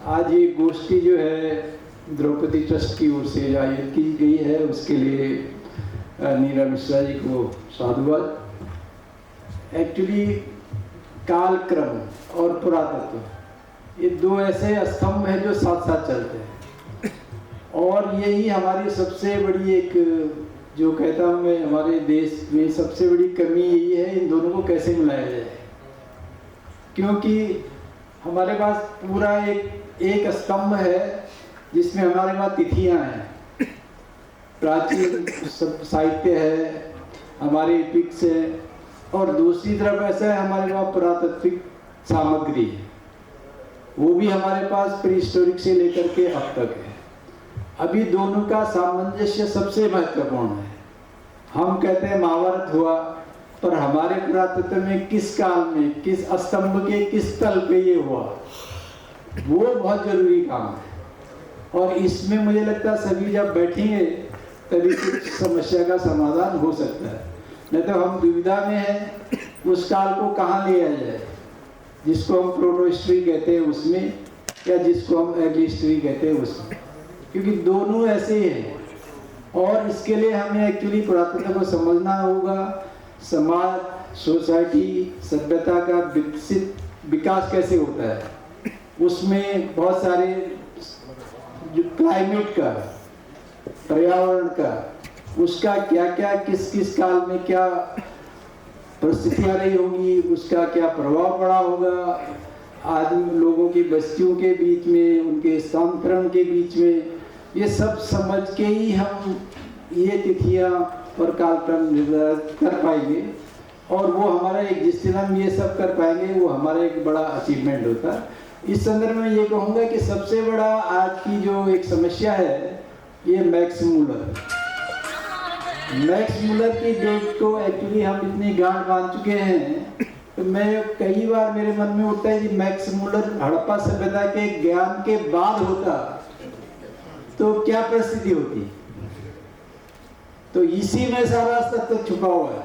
आज ये गोष्ठी जो है द्रौपदी ट्रस्ट की ओर से आयोजित की गई है, उसके लिए नीरा मिश्रा जी को साधुवाद। एक्चुअली कालक्रम और पुरातत्व ये दो ऐसे स्तंभ हैं जो साथ साथ चलते हैं, और यही हमारी सबसे बड़ी एक, जो कहता हूँ मैं, हमारे देश में सबसे बड़ी कमी यही है, इन दोनों को कैसे मिलाया जाए। क्योंकि हमारे पास पूरा एक स्तंभ है जिसमें हमारे पास तिथियां हैं, प्राचीन साहित्य है, हमारे एपिक्स है, और दूसरी तरफ ऐसा है हमारे पास पुरातात्विक सामग्री है, वो भी हमारे पास प्री हिस्टोरिक से लेकर के अब तक है। अभी दोनों का सामंजस्य सबसे महत्वपूर्ण है। हम कहते हैं महाभारत हुआ, पर हमारे पुरातत्व में किस काल में, किस स्तंभ के किस तल पे ये हुआ, वो बहुत जरूरी काम है। और इसमें मुझे लगता है सभी जब बैठेंगे तभी कुछ समस्या का समाधान हो सकता है। नहीं तो हम दुविधा में हैं उस काल को कहाँ ले आया जाए, जिसको हम प्रोटो हिस्ट्री कहते हैं उसमें, या जिसको हम अर्ली हिस्ट्री कहते हैं उसमें, क्योंकि दोनों ऐसे ही हैं। और इसके लिए हमें एक्चुअली पुरातत्व को समझना होगा, समाज, सोसाइटी, सभ्यता का विकास कैसे होता है, उसमें बहुत सारे जो क्लाइमेट का, पर्यावरण का, उसका क्या क्या किस किस काल में क्या परिस्थितियाँ रही होंगी, उसका क्या प्रभाव पड़ा होगा आदमी लोगों की बस्तियों के बीच में, उनके स्थानांतरण के बीच में, ये सब समझ के ही हम ये तिथियां और कालक्रम निर्धारित कर पाएंगे, और वो हमारा एक, जिस दिन हम ये सब कर पाएंगे वो हमारा एक बड़ा अचीवमेंट होता है। इस संदर्भ में ये कहूँगा कि सबसे बड़ा आज की जो एक समस्या है ये मैक्स मूलर की डेट को एक्चुअली हम इतनी गांठ बांध चुके हैं, तो मैं कई बार मेरे मन में उठता है कि मैक्स मूलर हड़प्पा सभ्यता के ज्ञान के बाद होता तो क्या परिस्थिति होती। तो इसी में सारा तत्व छुपा हुआ है।